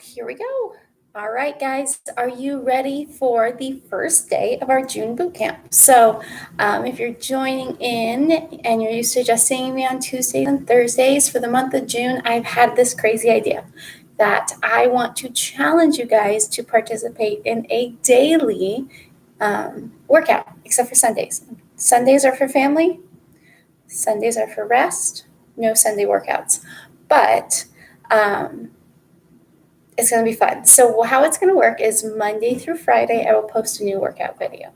Here we go. All right, guys, are you ready for the first day of our June boot camp? So, if you're joining in and you're used to just seeing me on Tuesdays and Thursdays for the month of June, I've had this crazy idea that I want to challenge you guys to participate in a daily workout, except for Sundays. Sundays are for family, Sundays are for rest, no Sunday workouts. But it's going to be fun. So how it's going to work is Monday through Friday, I will post a new workout video.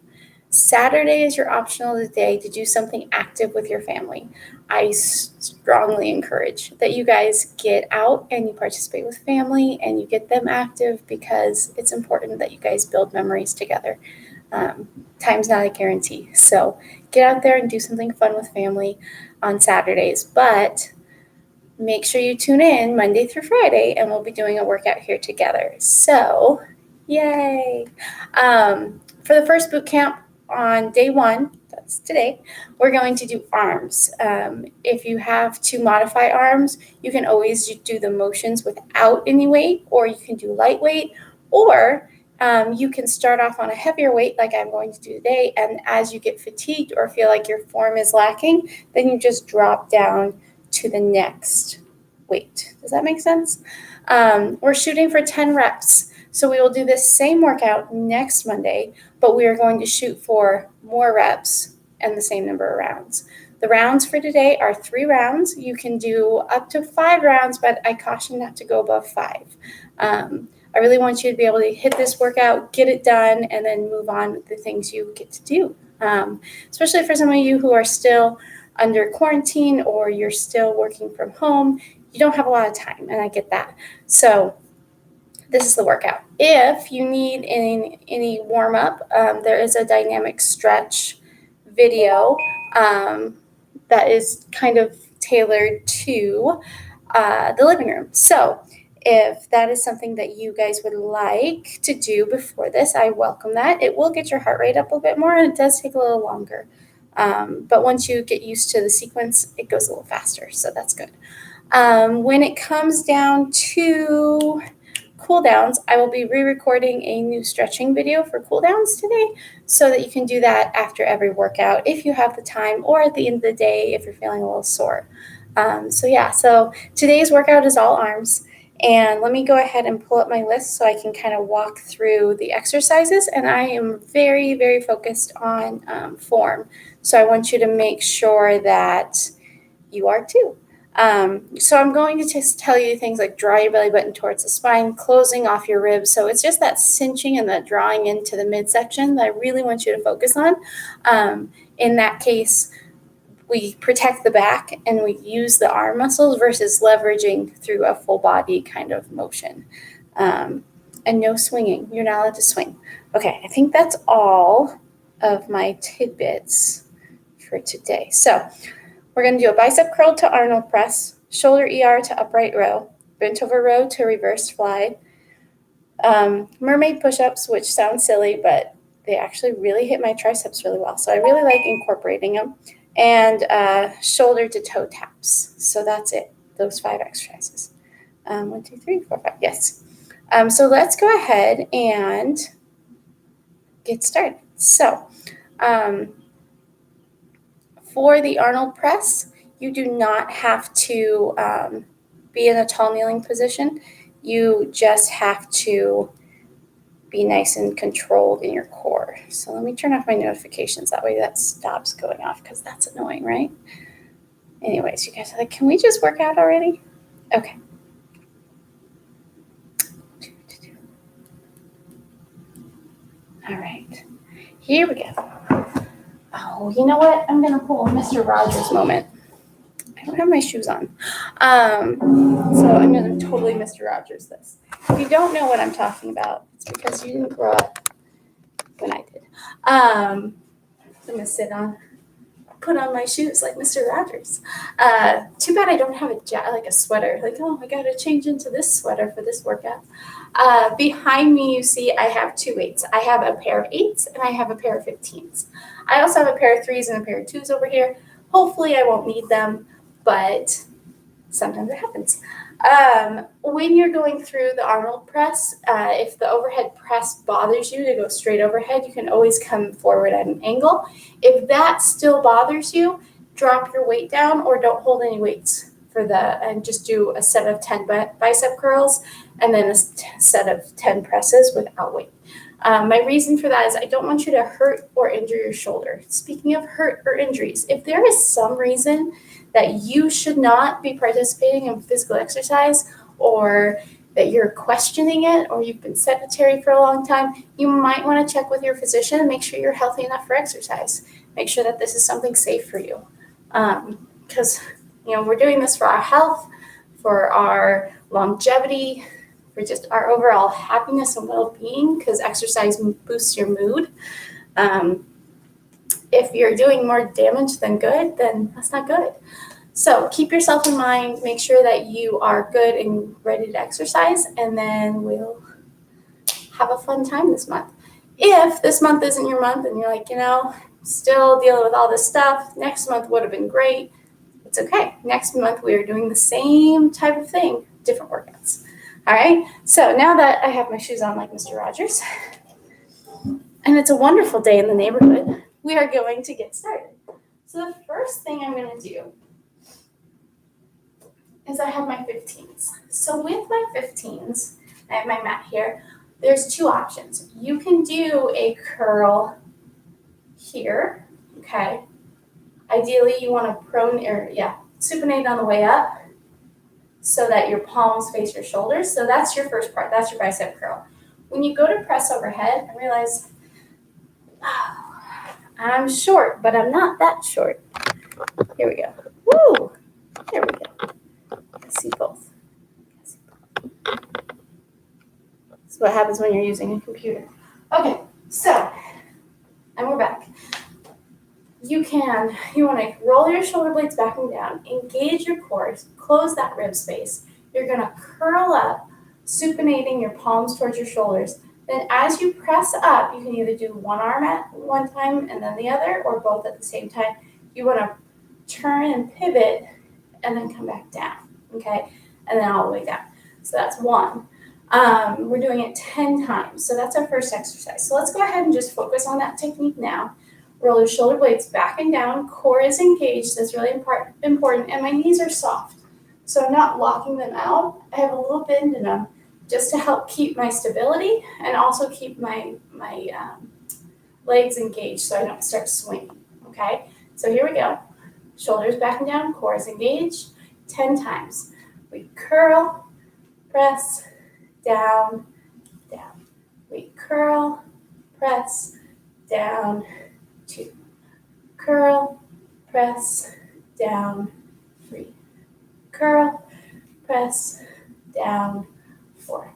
Saturday is your optional day to do something active with your family. I strongly encourage that you guys get out and you participate with family and you get them active because it's important that you guys build memories together. Time's not a guarantee. So get out there and do something fun with family on Saturdays. But make sure you tune in Monday through Friday and we'll be doing a workout here together. So, yay. For the first boot camp on day 1, that's today, we're going to do arms. If you have to modify arms, you can always do the motions without any weight, or you can do lightweight, or you can start off on a heavier weight like I'm going to do today, and as you get fatigued or feel like your form is lacking, then you just drop down to the next weight. Does that make sense? We're shooting for 10 reps. So we will do this same workout next Monday, but we are going to shoot for more reps and the same number of rounds. The rounds for today are 3 rounds. You can do up to 5 rounds, but I caution not to go above 5. I really want you to be able to hit this workout, get it done, and then move on with the things you get to do. Especially for some of you who are still under quarantine or you're still working from home, you don't have a lot of time, and I get that. So this is the workout. If you need any warm-up, there is a dynamic stretch video that is kind of tailored to the living room. So if that is something that you guys would like to do before this, I welcome that. It will get your heart rate up a bit more, and it does take a little longer. But once you get used to the sequence, it goes a little faster, so that's good. When it comes down to cool downs, I will be re-recording a new stretching video for cool downs today so that you can do that after every workout if you have the time, or at the end of the day if you're feeling a little sore. So today's workout is all arms. And let me go ahead and pull up my list so I can kind of walk through the exercises. And I am very, very focused on form. So I want you to make sure that you are too. So I'm going to just tell you things like draw your belly button towards the spine, closing off your ribs. So it's just that cinching and the drawing into the midsection that I really want you to focus on. In that case, we protect the back and we use the arm muscles versus leveraging through a full body kind of motion. And no swinging. You're not allowed to swing. Okay, I think that's all of my tidbits for today. So we're going to do a bicep curl to Arnold press, shoulder ER to upright row, bent over row to reverse fly, mermaid push-ups, which sound silly, but they actually really hit my triceps really well. So I really like incorporating them. And shoulder to toe taps. So that's it, those 5 exercises. 1, 2, 3, 4, 5, yes. So let's go ahead and get started. So for the Arnold press, you do not have to be in a tall kneeling position. You just have to be nice and controlled in your core. So let me turn off my notifications. That way that stops going off because that's annoying, right? Anyways, you guys are like, can we just work out already? Okay. All right. Here we go. Oh, you know what? I'm going to pull a Mr. Rogers moment. I don't have my shoes on. So I'm going to totally Mr. Rogers this. If you don't know what I'm talking about, it's because you didn't grow up when I did. I'm going to put on my shoes like Mr. Rogers. Too bad I don't have a sweater. Like, oh, I got to change into this sweater for this workout. Behind me, you see I have 2 weights. I have a pair of 8s and I have a pair of 15s. I also have a pair of 3s and a pair of 2s over here. Hopefully I won't need them, but sometimes it happens. When you're going through the Arnold press, if the overhead press bothers you to go straight overhead, you can always come forward at an angle. If that still bothers you, drop your weight down or don't hold any weights and just do a set of 10 bicep curls and then a set of 10 presses without weight. My reason for that is I don't want you to hurt or injure your shoulder. Speaking of hurt or injuries, if there is some reason that you should not be participating in physical exercise or that you're questioning it or you've been sedentary for a long time, you might want to check with your physician and make sure you're healthy enough for exercise. Make sure that this is something safe for you. Because we're doing this for our health, for our longevity, for just our overall happiness and well-being, because exercise boosts your mood. If you're doing more damage than good, then that's not good. So keep yourself in mind, make sure that you are good and ready to exercise, and then we'll have a fun time this month. If this month isn't your month and you're like, still dealing with all this stuff, next month would have been great. It's okay. Next month we are doing the same type of thing, different workouts. All right. So now that I have my shoes on like Mr. Rogers, and it's a wonderful day in the neighborhood, we are going to get started. So the first thing I'm going to do is I have my 15s. So with my 15s, I have my mat here. There's two options. You can do a curl here, okay? Ideally, you want to supinate on the way up so that your palms face your shoulders. So that's your first part. That's your bicep curl. When you go to press overhead, I realize I'm short, but I'm not that short. Here we go. Woo! There we go. I see both. That's what happens when you're using a computer. Okay, so, and we're back. You want to roll your shoulder blades back and down, engage your core, close that rib space. You're going to curl up, supinating your palms towards your shoulders. Then as you press up, you can either do one arm at one time and then the other, or both at the same time. You want to turn and pivot and then come back down, okay? And then all the way down. So that's one. We're doing it 10 times. So that's our first exercise. So let's go ahead and just focus on that technique now. Roll your shoulder blades back and down. Core is engaged. That's really important. And my knees are soft. So I'm not locking them out. I have a little bend in them just to help keep my stability and also keep my legs engaged so I don't start swinging, okay? So here we go. Shoulders back and down, core is engaged, 10 times. We curl, press, down, down. We curl, press, down, 2. Curl, press, down, 3. Curl, press, down, 4.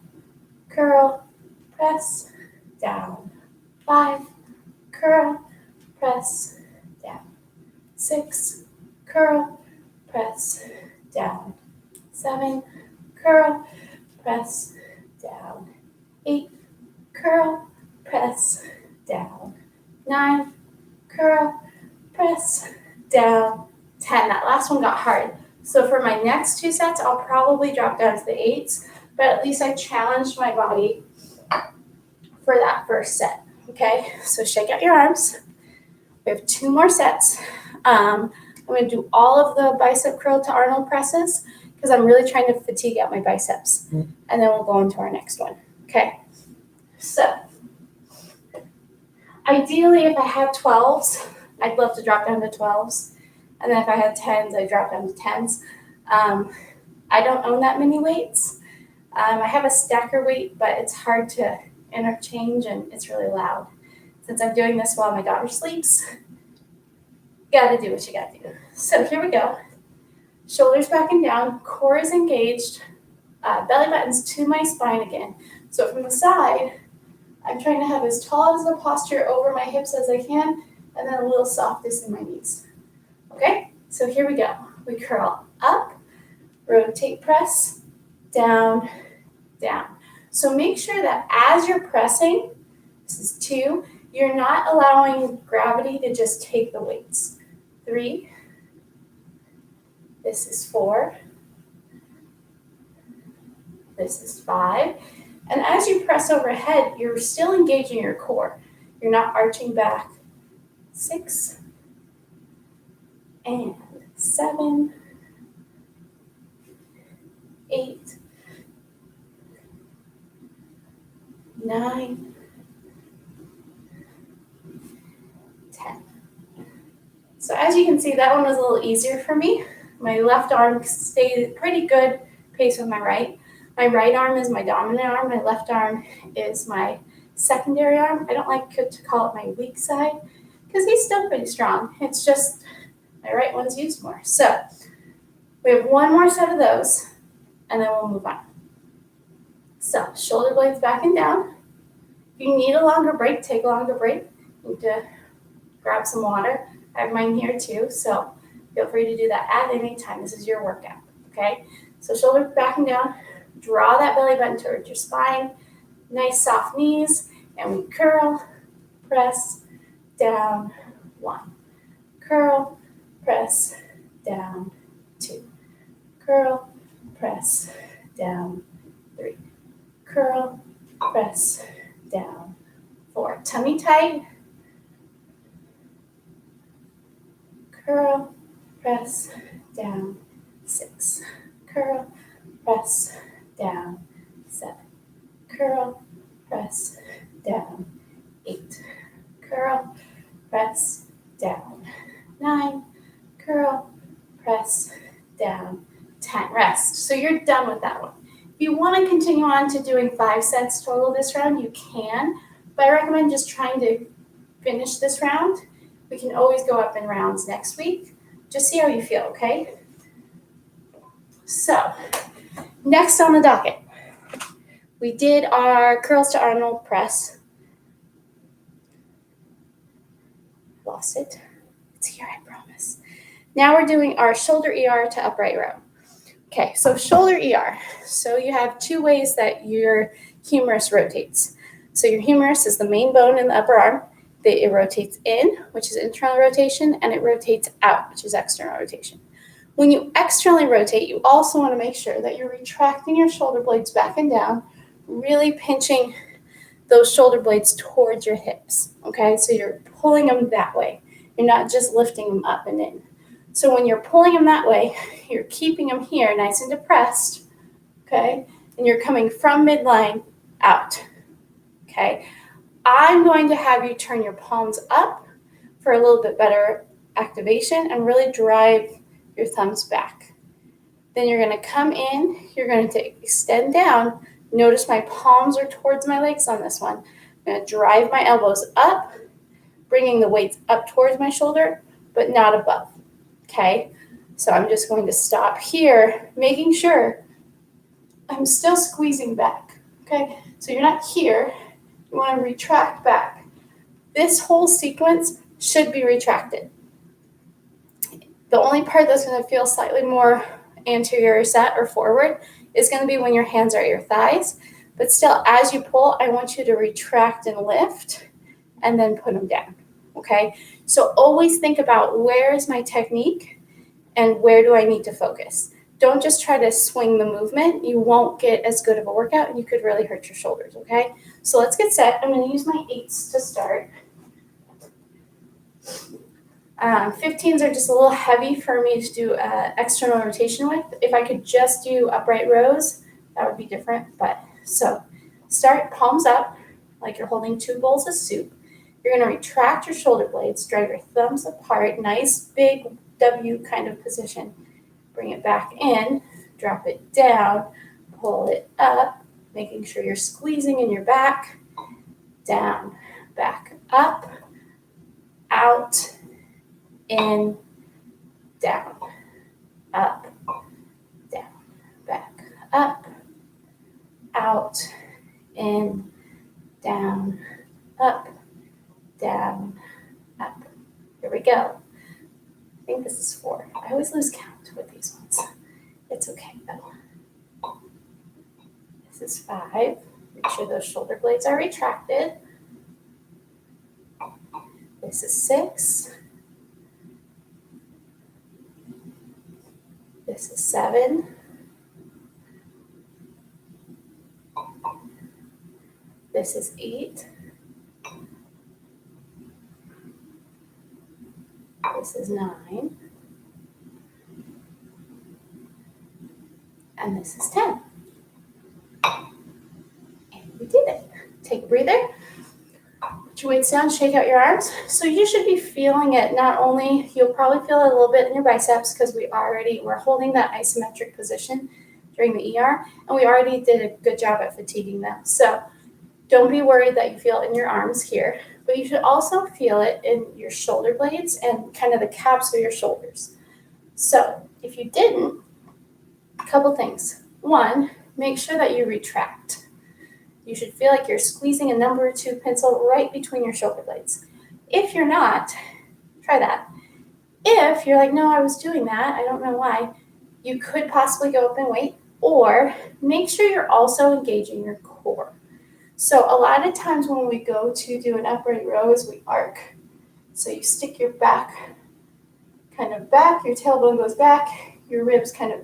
Curl, press, down, 5. Curl, press, down, 6. Curl, press, down, 7. Curl, press, down, 8. Curl, press, down, 9. Curl, press, down, 10. That last one got hard. So for my next 2 sets, I'll probably drop down to the 8s, but at least I challenged my body for that first set, okay? So shake out your arms. We have 2 more sets. I'm going to do all of the bicep curl to Arnold presses because I'm really trying to fatigue out my biceps. And then we'll go into our next one, okay? So ideally, if I had 12s, I'd love to drop down to 12s. And then if I had 10s, I'd drop down to 10s. I don't own that many weights. I have a stacker weight, but it's hard to interchange and it's really loud. Since I'm doing this while my daughter sleeps, you gotta do what you gotta do. So here we go. Shoulders back and down, core is engaged, belly buttons to my spine again. So from the side, I'm trying to have as tall as the posture over my hips as I can, and then a little softness in my knees. Okay, so here we go. We curl up, rotate, press, down, down. So make sure that as you're pressing, this is 2, you're not allowing gravity to just take the weights. 3, this is 4, This is 5. And as you press overhead, you're still engaging your core. You're not arching back. 6 and 7, 8, 9, 10. So as you can see, that one was a little easier for me. My left arm stayed pretty good pace with my right. My right arm is my dominant arm. My left arm is my secondary arm. I don't like to call it my weak side because he's still pretty strong. It's just my right one's used more. So we have one more set of those, and then we'll move on. So shoulder blades back and down. If you need a longer break, take a longer break. You need to grab some water. I have mine here too, so feel free to do that at any time. This is your workout, okay? So shoulder back and down. Draw that belly button towards your spine. Nice soft knees, and we curl, press, down, 1. Curl, press, down, 2. Curl, press, down, 3. Curl, press, down, 4. Tummy tight. Curl, press, down, 6. Curl, press, down, 7. Curl, press, down, 8. Curl, press, down, 9. Curl, press, down, 10. Rest. So you're done with that one. If you want to continue on to doing 5 sets total this round, you can, but I recommend just trying to finish this round. We can always go up in rounds next week. Just see how you feel, okay? So, next on the docket, we did our curls to Arnold press. Lost it. It's here, I promise. Now we're doing our shoulder ER to upright row. Okay, so shoulder ER. So you have 2 ways that your humerus rotates. So your humerus is the main bone in the upper arm. It rotates in, which is internal rotation, and it rotates out, which is external rotation. When you externally rotate, you also want to make sure that you're retracting your shoulder blades back and down, really pinching those shoulder blades towards your hips, okay? So you're pulling them that way. You're not just lifting them up and in. So when you're pulling them that way, you're keeping them here nice and depressed, okay? And you're coming from midline out, okay? I'm going to have you turn your palms up for a little bit better activation and really drive your thumbs back. Then you're going to come in, you're going to extend down. Notice my palms are towards my legs on this one. I'm going to drive my elbows up, bringing the weights up towards my shoulder, but not above, okay? So I'm just going to stop here, making sure I'm still squeezing back, okay? So you're not here. You want to retract back. This whole sequence should be retracted. The only part that's going to feel slightly more anterior set or forward is going to be when your hands are at your thighs. But still, as you pull, I want you to retract and lift and then put them down, okay? So always think about where is my technique and where do I need to focus. Don't just try to swing the movement. You won't get as good of a workout and you could really hurt your shoulders, okay? So let's get set. I'm going to use my 8s to start. 15s are just a little heavy for me to do external rotation with. If I could just do upright rows, that would be different. But so start palms up like you're holding 2 bowls of soup. You're going to retract your shoulder blades, drive your thumbs apart, nice big W kind of position. Bring it back in, drop it down, pull it up, making sure you're squeezing in your back, down, back up, out, in, down, up, down, back up, out, in, down, up, down, up. Here we go. I think this is 4. I always lose count with these ones. It's okay though. This is 5. Make sure those shoulder blades are retracted. This is 6. This is 7. This is 8. This is 9. And this is 10. And we did it. Take a breather. Put your weights down, shake out your arms. So you should be feeling it. Not only, you'll probably feel it a little bit in your biceps because we're holding that isometric position during the ER, and we already did a good job at fatiguing them. So don't be worried that you feel it in your arms here, but you should also feel it in your shoulder blades and kind of the caps of your shoulders. So if you didn't, a couple things. One, make sure that you retract. You should feel like you're squeezing a number 2 pencil right between your shoulder blades. If you're not, try that. If you're like, no, I was doing that, I don't know why, you could possibly go up in weight, or make sure you're also engaging your core. So a lot of times when we go to do an upright rows, we arc. So you stick your back kind of back, your tailbone goes back, your ribs kind of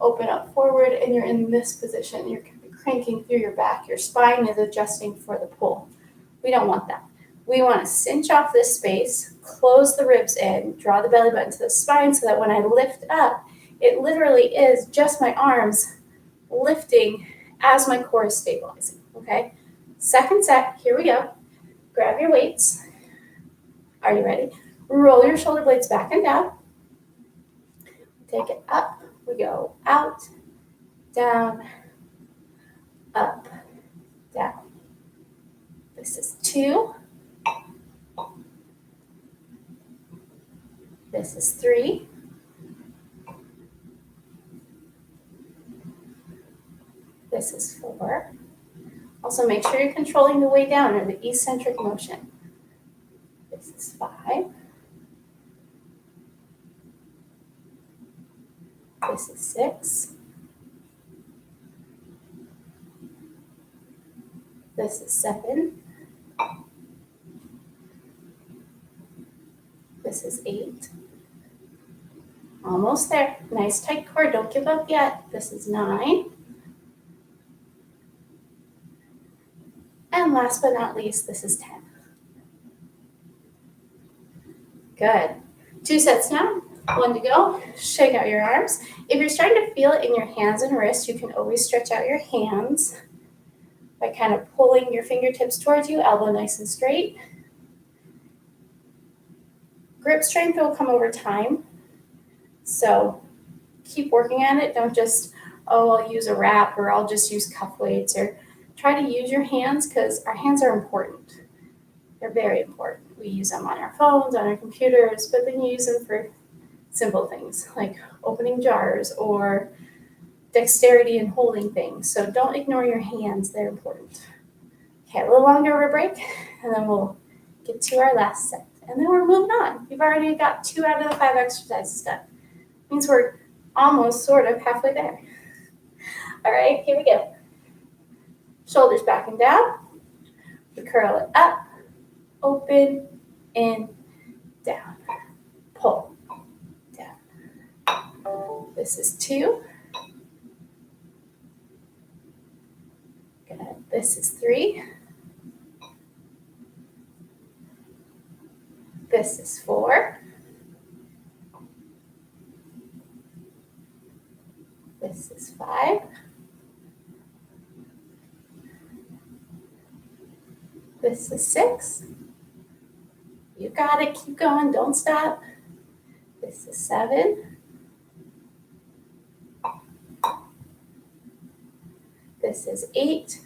open up forward, and you're in this position. You're cranking through your back. Your spine is adjusting for the pull. We don't want that. We want to cinch off this space, close the ribs in, draw the belly button to the spine so that when I lift up, it literally is just my arms lifting as my core is stabilizing, okay? Second set, here we go. Grab your weights. Are you ready? Roll your shoulder blades back and down. Take it up. We go out, down, up, down. This is 2. This is 3. This is 4. Also make sure you're controlling the way down or the eccentric motion. This is 5. This is 6. This is 7. This is 8. Almost there. Nice tight core. Don't give up yet. This is 9. And last but not least, this is 10. Good. 2 sets now. 1 to go. Shake out your arms. If you're starting to feel it in your hands and wrists, you can always stretch out your hands by kind of pulling your fingertips towards you, elbow nice and straight. Grip strength will come over time. So keep working at it. Don't just, oh, I'll use a wrap or I'll just use cuff weights, or try to use your hands because our hands are important. They're very important. We use them on our phones, on our computers, but then you use them for simple things like opening jars or dexterity in holding things. So don't ignore your hands. They're important. Okay, a little longer of a break, and then we'll get to our last set. And then we're moving on. You've already got 2 out of the 5 exercises done. Means we're almost sort of halfway there. All right, here we go. Shoulders back and down. We curl it up, open, in, down. Pull, down. This is 2. Good. This is 3. This is 4. This is 5. This is 6. You got it. Keep going. Don't stop. This is 7. This is 8.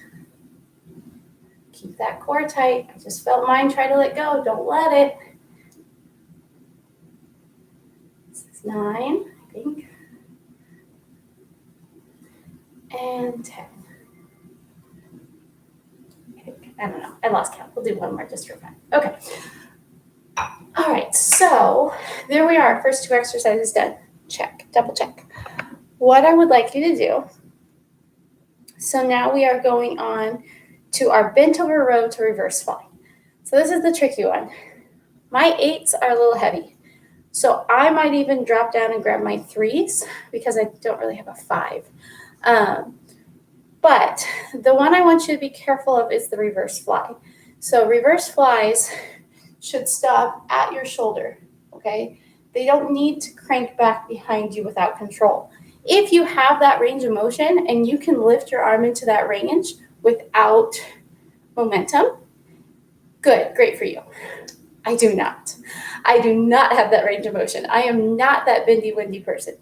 Keep that core tight. I just felt mine try to let go. Don't let it. This is 9, I think. And 10. I don't know. I lost count. We'll do one more just for fun. Okay. All right. So there we are. First 2 exercises done. Check. Double check. What I would like you to do. So now we are going on to our bent over row to reverse fly. So this is the tricky one. My 8s are a little heavy. So I might even drop down and grab my 3s because I don't really have a 5. But the one I want you to be careful of is the reverse fly. So reverse flies should stop at your shoulder, okay? They don't need to crank back behind you without control. If you have that range of motion and you can lift your arm into that range without momentum, good, great for you. I do not. I do not have that range of motion. I am not that bendy, windy person.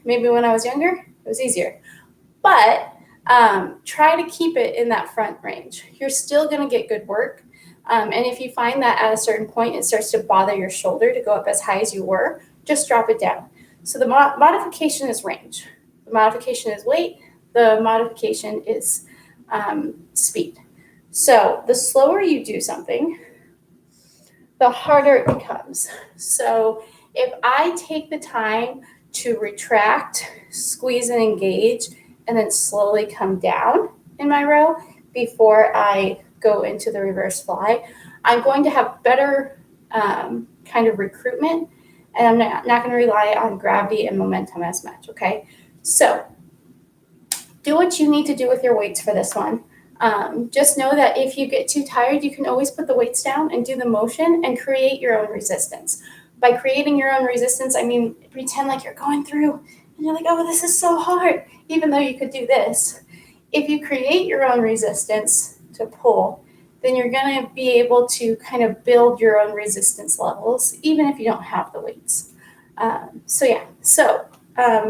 Maybe when I was younger, it was easier. But try to keep it in that front range. You're still going to get good work. And if you find that at a certain point it starts to bother your shoulder to go up as high as you were, just drop it down. So the modification is range. The modification is weight. The modification is speed. So the slower you do something, the harder it becomes. So if I take the time to retract, squeeze and engage, and then slowly come down in my row before I go into the reverse fly, I'm going to have better kind of recruitment, and I'm not going to rely on gravity and momentum as much, okay? So do what you need to do with your weights for this one. Just know that if you get too tired, you can always put the weights down and do the motion and create your own resistance. By creating your own resistance, I mean, pretend like you're going through and you're like, oh, this is so hard, even though you could do this. If you create your own resistance to pull, then you're going to be able to kind of build your own resistance levels, even if you don't have the weights. So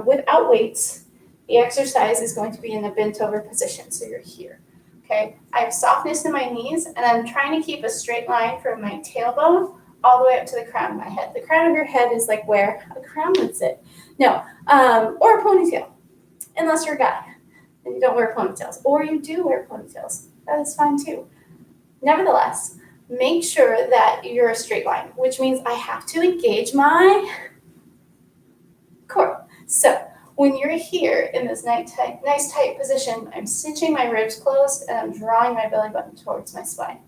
without weights, the exercise is going to be in a bent over position. So you're here. Okay, I have softness in my knees, and I'm trying to keep a straight line from my tailbone all the way up to the crown of my head. The crown of your head is like where a crown would sit. No, or a ponytail, unless you're a guy and you don't wear ponytails, or you do wear ponytails. That is fine too. Nevertheless, make sure that you're a straight line, which means I have to engage my core. So when you're here in this nice tight position, I'm cinching my ribs closed and I'm drawing my belly button towards my spine.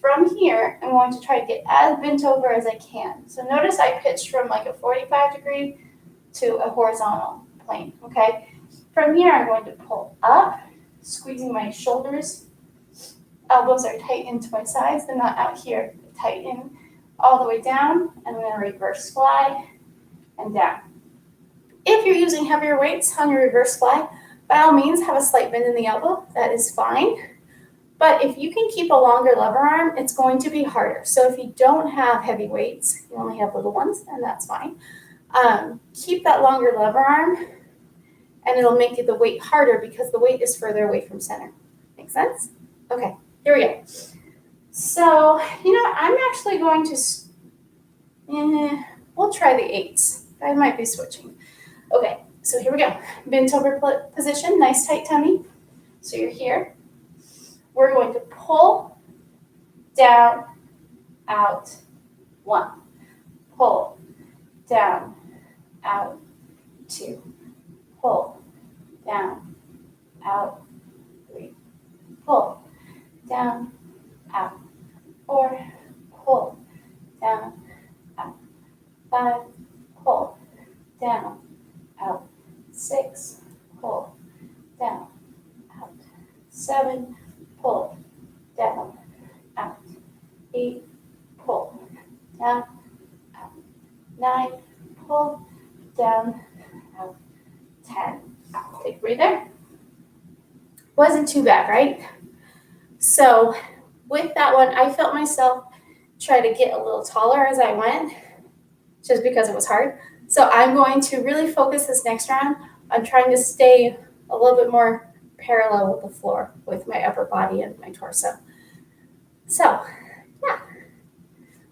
From here, I'm going to try to get as bent over as I can. So notice I pitched from like a 45-degree to a horizontal plane, okay? From here, I'm going to pull up, squeezing my shoulders. Elbows are tight into my sides. They're not out here. They tighten all the way down, and I'm going to reverse fly and down. If you're using heavier weights on your reverse fly, by all means, have a slight bend in the elbow. That is fine. But if you can keep a longer lever arm, it's going to be harder. So if you don't have heavy weights, you only have little ones, and that's fine. Keep that longer lever arm, and it'll make the weight harder because the weight is further away from center. Make sense? Okay, here we go. So, I'm actually going to, we'll try the 8s. I might be switching. Okay, so here we go. Bent over position, nice tight tummy. So you're here. We're going to pull, down, out, 1. Pull, down, out, 2. Pull, down, out, 3. Pull, down, out, 4. Pull, down, out, 5. Pull, down, out, 6. Pull, down, out, 7. Pull, down, out, 8, pull, down, out, 9, pull, down, out, 10, out. Take a breather. Wasn't too bad, right? So with that one, I felt myself try to get a little taller as I went, just because it was hard. So I'm going to really focus this next round on trying to stay a little bit more parallel with the floor with my upper body and my torso. So, yeah.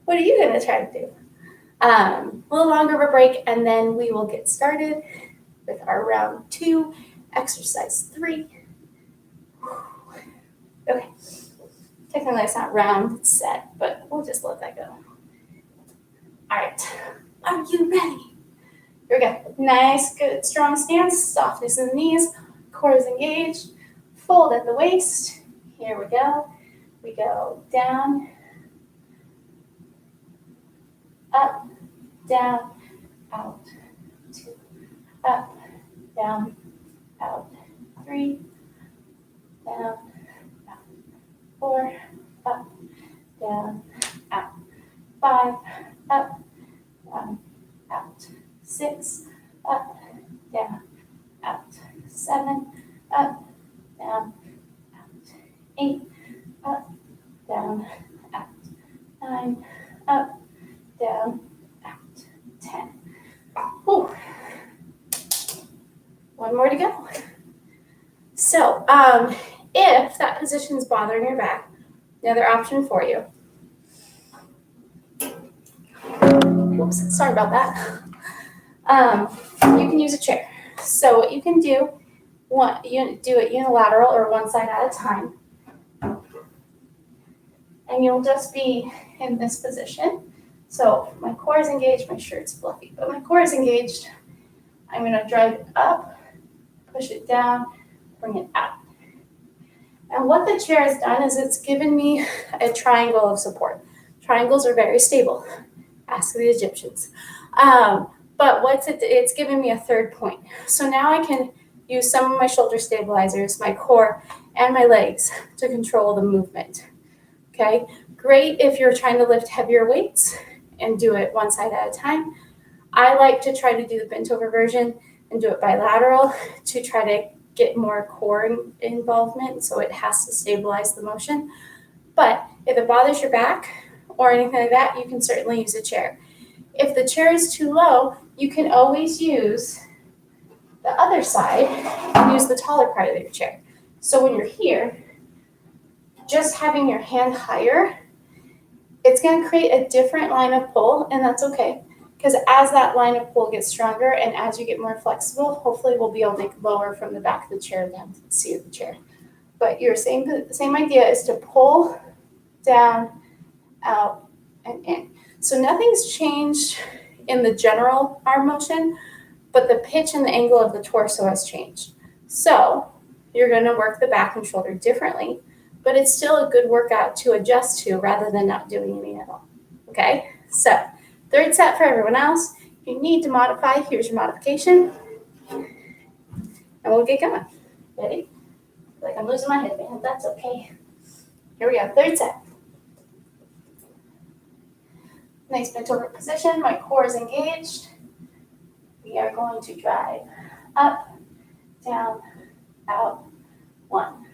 What are you going to try to do? A little longer of a break, and then we will get started with our round 2, exercise 3. Okay. Technically, it's not round, it's set, but we'll just let that go. All right. Are you ready? Here we go. Nice, good, strong stance, softness in the knees. Core is engaged, fold at the waist. Here we go. We go down, up, down, out, 2, up, down, out, 3, down, out. 4, up, down, out. 5, up, down, out. 6, up, down, out. 7, up, down, out. 8, up, down, out. 9, up, down, out. 10. Whew. One more to go. So, if that position is bothering your back, another option for you. Oops, sorry about that. You can use a chair. So what you can do, you do it unilateral or one side at a time. And you'll just be in this position. So my core is engaged, my shirt's fluffy, but my core is engaged. I'm gonna drive it up, push it down, bring it out. And what the chair has done is it's given me a triangle of support. Triangles are very stable. Ask the Egyptians. But it's given me a third point. So now I can use some of my shoulder stabilizers, my core, and my legs to control the movement. Okay, great if you're trying to lift heavier weights and do it one side at a time. I like to try to do the bent over version and do it bilateral to try to get more core involvement, so it has to stabilize the motion. But if it bothers your back or anything like that, you can certainly use a chair. If the chair is too low, you can always use the other side and use the taller part of your chair. So when you're here, just having your hand higher, it's going to create a different line of pull, and that's okay. Because as that line of pull gets stronger and as you get more flexible, hopefully we'll be able to lower from the back of the chair down to the seat of the chair. But your same idea is to pull down, out, and in. So nothing's changed in the general arm motion, but the pitch and the angle of the torso has changed. So you're going to work the back and shoulder differently, but it's still a good workout to adjust to rather than not doing any at all. Okay, so third set for everyone else. If you need to modify, here's your modification. And we'll get going. Ready? Like I'm losing my headband. That's okay. Here we go. Third set. Nice bent over position. My core is engaged. We are going to drive up, down, out. 1.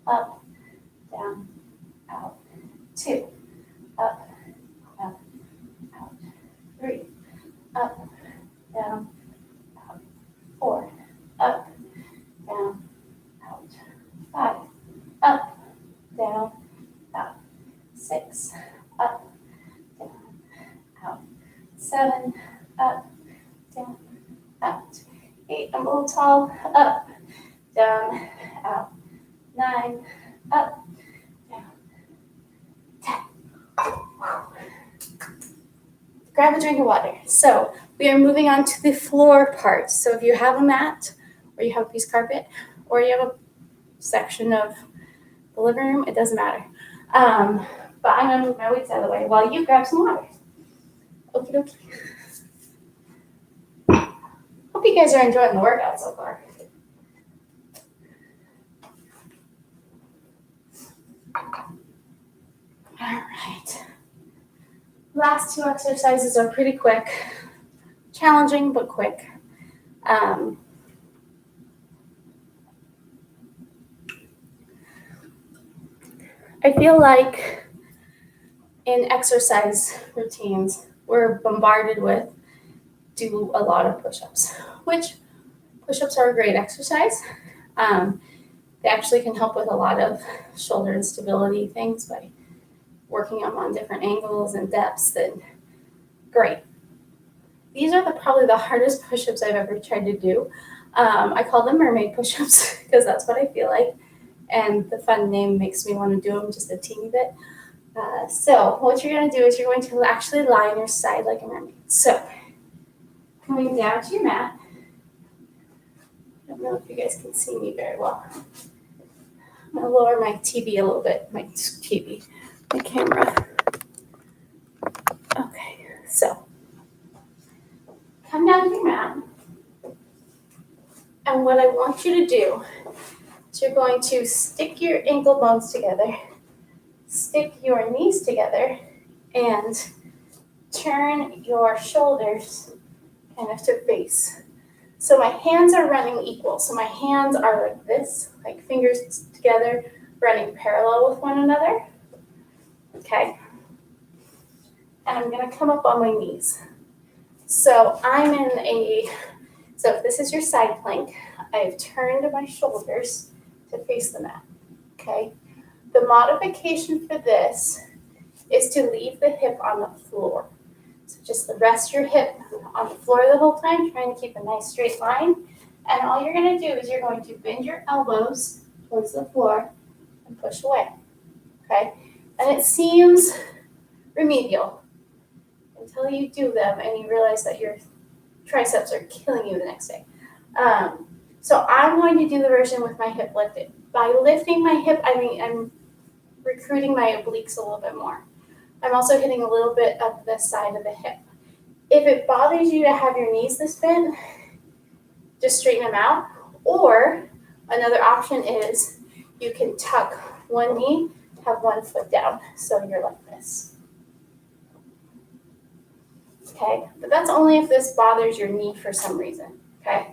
Up, down, out. 2. Up, down, out. 3. Up, down, out. 4. Up, down, out. 5. Up, down, out. 6. Up, down, out. 7. Up, down, out. 8. I'm a little tall. Up, down, out. 9. Up, down. 10. Grab a drink of water. So we are moving on to the floor part. So if you have a mat, or you have a piece of carpet, or you have a section of the living room, it doesn't matter. But I'm going to move my weights out of the way while you grab some water. Okie dokie. Hope you guys are enjoying the workout so far. All right. Last 2 exercises are pretty quick. Challenging, but quick. I feel like in exercise routines, we're bombarded with do a lot of push-ups, which push-ups are a great exercise. They actually can help with a lot of shoulder instability things by working them on different angles and depths. And great. These are probably the hardest push-ups I've ever tried to do. I call them mermaid push-ups because that's what I feel like. And the fun name makes me want to do them just a teeny bit. So what you're going to do is you're going to actually lie on your side like a mermaid. So coming down to your mat. I don't know if you guys can see me very well. I'm going to lower my TV a little bit, my camera. Okay, so come down to your mat. And what I want you to do is So you're going to stick your ankle bones together, stick your knees together, and turn your shoulders kind of to face. So my hands are running equal. So my hands are like this, like fingers together, running parallel with one another. Okay. And I'm going to come up on my knees. So so if this is your side plank, I've turned my shoulders to face the mat. Okay. The modification for this is to leave the hip on the floor. So just rest your hip on the floor the whole time, trying to keep a nice straight line. And all you're going to do is you're going to bend your elbows towards the floor and push away. Okay? And it seems remedial until you do them and you realize that your triceps are killing you the next day. So I'm going to do the version with my hip lifted. By lifting my hip, I mean I'm recruiting my obliques a little bit more. I'm also hitting a little bit of the side of the hip. If it bothers you to have your knees this bent, just straighten them out. Or another option is you can tuck one knee, have one foot down, so you're like this. Okay, but that's only if this bothers your knee for some reason. Okay,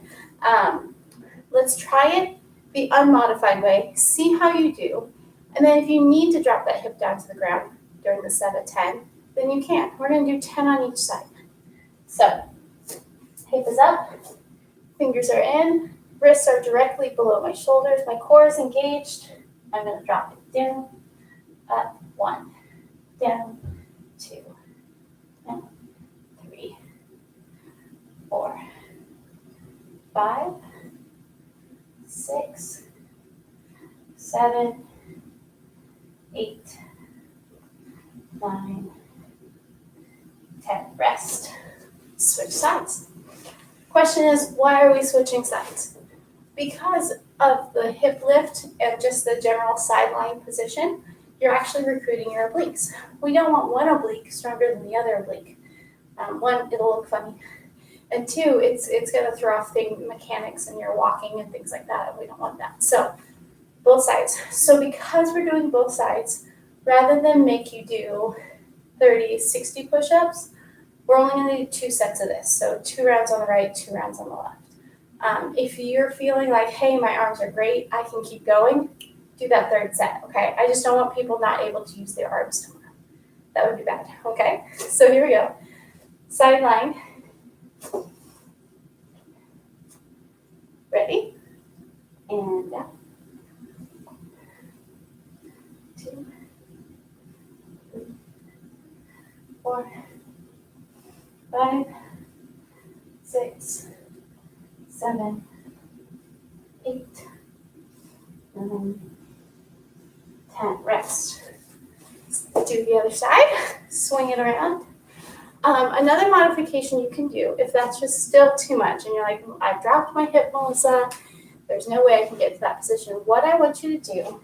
let's try it the unmodified way, see how you do, and then if you need to drop that hip down to the ground during the set of 10, then you can. We're going to do 10 on each side. So, hip is up, fingers are in, wrists are directly below my shoulders, my core is engaged. I'm going to drop it down, up, 1, down, 2, down, 3, 4, 5, 6, 7, 8, 9, 10. Rest. Switch sides. Question is, why are we switching sides? Because of the hip lift and just the general sideline position, you're actually recruiting your obliques. We don't want one oblique stronger than the other oblique. One, it'll look funny. And two, it's going to throw off the mechanics in your walking and things like that, and we don't want that. So both sides. So because we're doing both sides, rather than make you do 30, 60 push-ups, we're only going to do 2 sets of this. So 2 rounds on the right, 2 rounds on the left. If you're feeling like, hey, my arms are great, I can keep going, do that 3rd set, okay? I just don't want people not able to use their arms tomorrow. That would be bad, okay? So here we go. Sideline. Ready? And down. 2, 3, 4, 5, 6, 7, 8, 9, 10. Rest. Do the other side. Swing it around. Another modification you can do, if that's just still too much and you're like, I've dropped my hip, Melissa, there's no way I can get to that position. What I want you to do,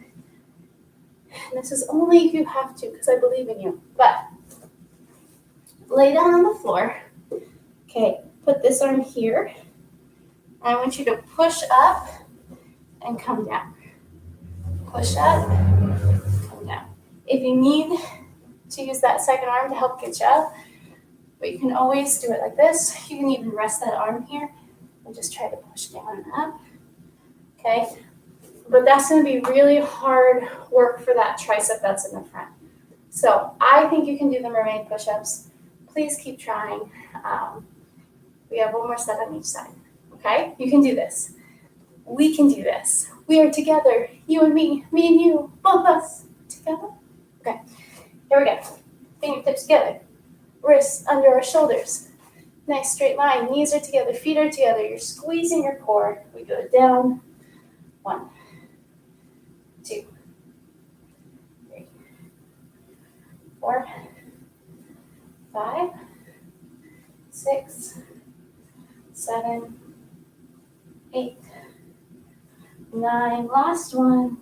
and this is only if you have to because I believe in you, but lay down on the floor. Okay, put this arm here. I want you to push up and come down. Push up, come down. If you need to use that second arm to help get you up, but you can always do it like this. You can even rest that arm here and just try to push down and up. Okay, but that's going to be really hard work for that tricep that's in the front. So I think you can do the mermaid push-ups. Please keep trying. We have one more set on each side. Okay, you can do this. We can do this. We are together. You and me and you, both of us together. Okay, here we go. Fingertips together. Wrists under our shoulders. Nice straight line. Knees are together. Feet are together. You're squeezing your core. We go down. 1, 2, 3, 4, 5, 6, 7, 8, 9. Last one.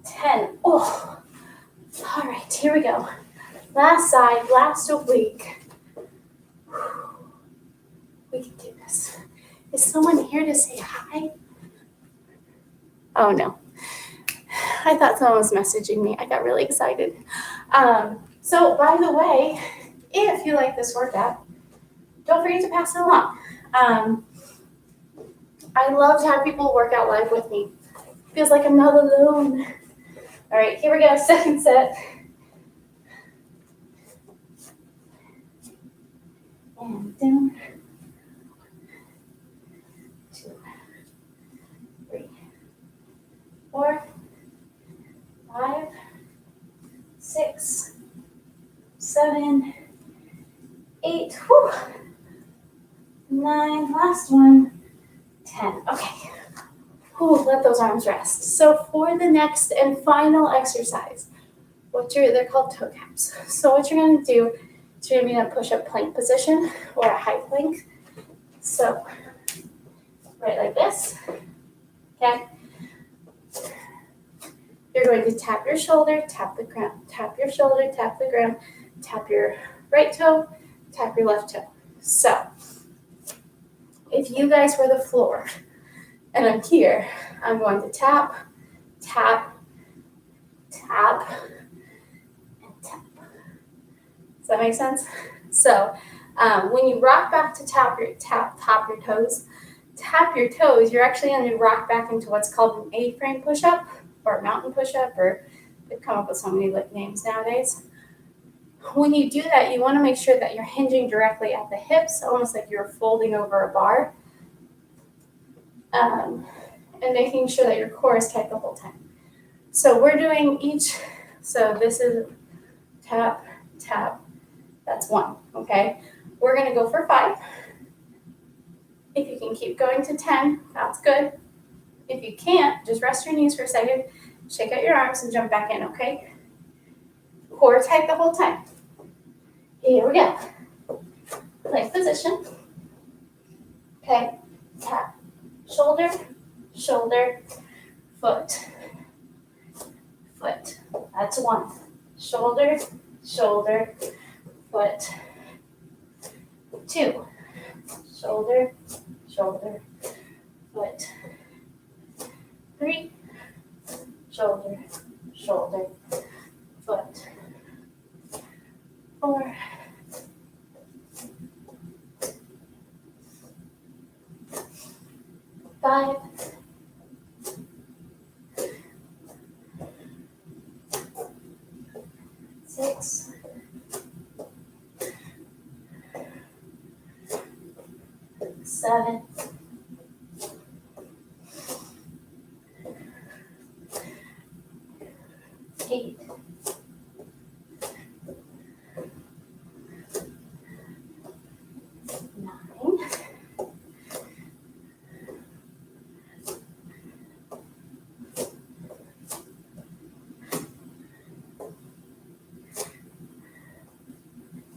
10. Oh. All right. Here we go. Last side, last oblique. We can do this. Is someone here to say hi? Oh, no. I thought someone was messaging me. I got really excited. So by the way, if you like this workout, don't forget to pass it along. I love to have people work out live with me. Feels like I'm not alone. All right, here we go, second set. And down. 2, 3, 4, 5, 6, 7, 8, 9, last one, 10. Okay. Let those arms rest. So for the next and final exercise, they're called toe taps. So what you're going to do is you're going to be in a push-up plank position or a high plank. So right like this, okay? You're going to tap your shoulder, tap the ground, tap your shoulder, tap the ground, tap your right toe, tap your left toe. So if you guys were the floor and I'm here, I'm going to tap, tap, tap, and tap. Does that make sense? So when you rock back to tap your toes, you're actually going to rock back into what's called an A-frame push-up or a mountain push-up, or they've come up with so many names nowadays. When you do that, you want to make sure that you're hinging directly at the hips, almost like you're folding over a bar, and making sure that your core is tight the whole time. So we're doing so this is tap, tap, that's 1, okay? We're going to go for 5. If you can keep going to 10, that's good. If you can't, just rest your knees for a second, shake out your arms, and jump back in, okay? Core tight the whole time. Here we go. Plank position. Okay, tap. Shoulder, shoulder, foot, foot. That's 1. Shoulder, shoulder, foot. 2. Shoulder, shoulder, foot. 3. Shoulder, shoulder, foot. 4. 5. 6. 7. 8. 9.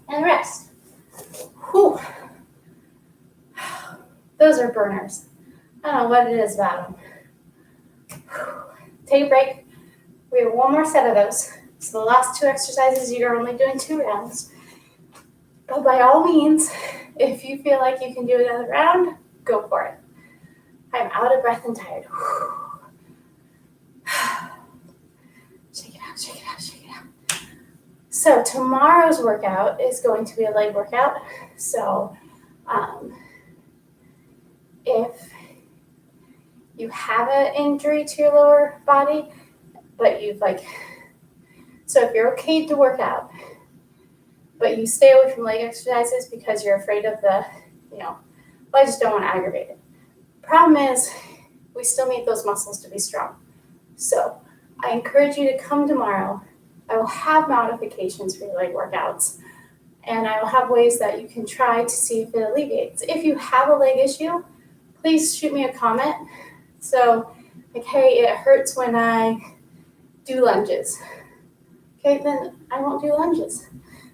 'And rest. Whew. Those are burners. I don't know what it is about them. Take a break. We have one more set of those. So the last 2 exercises, you're only doing 2 rounds. But by all means, if you feel like you can do another round, go for it. I'm out of breath and tired. Shake it out, shake it out, shake it out. So tomorrow's workout is going to be a leg workout. So if you have an injury to your lower body, but so if you're okay to work out, but you stay away from leg exercises because you're afraid of I just don't want to aggravate it. Problem is, we still need those muscles to be strong. So I encourage you to come tomorrow. I will have modifications for your leg workouts, and I will have ways that you can try to see if it alleviates. If you have a leg issue, please shoot me a comment. So, hey, it hurts when I do lunges. Okay, then I won't do lunges.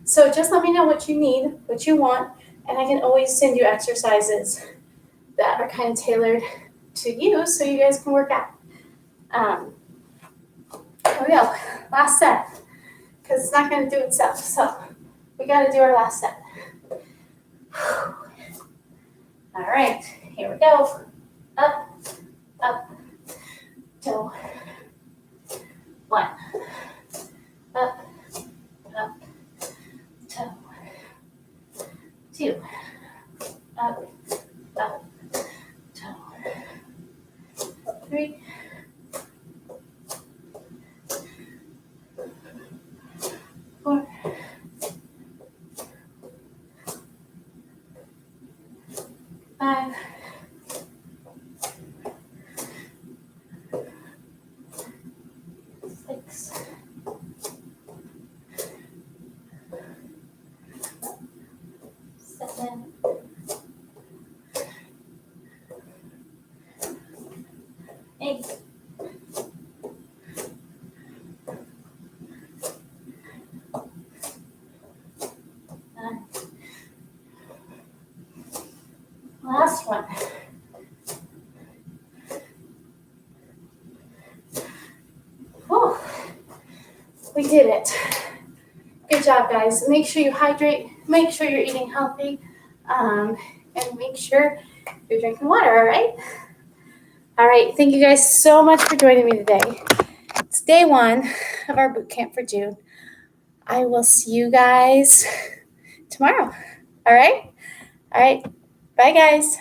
So just let me know what you need, what you want, and I can always send you exercises that are kind of tailored to you so you guys can work out. Here we go, last set, because it's not going to do itself. So we got to do our last set. All right, here we go. Up, up, toe, 1. Up, up, toe. 2. Up, up, toe. 3. 4. 5. 6. 7. 8. 9. Last one. Whew. We did it. Good job, guys. Make sure you hydrate. Make sure you're eating healthy. And make sure you're drinking water, all right? All right. Thank you guys so much for joining me today. It's day 1 of our boot camp for June. I will see you guys tomorrow. All right? All right. Bye, guys.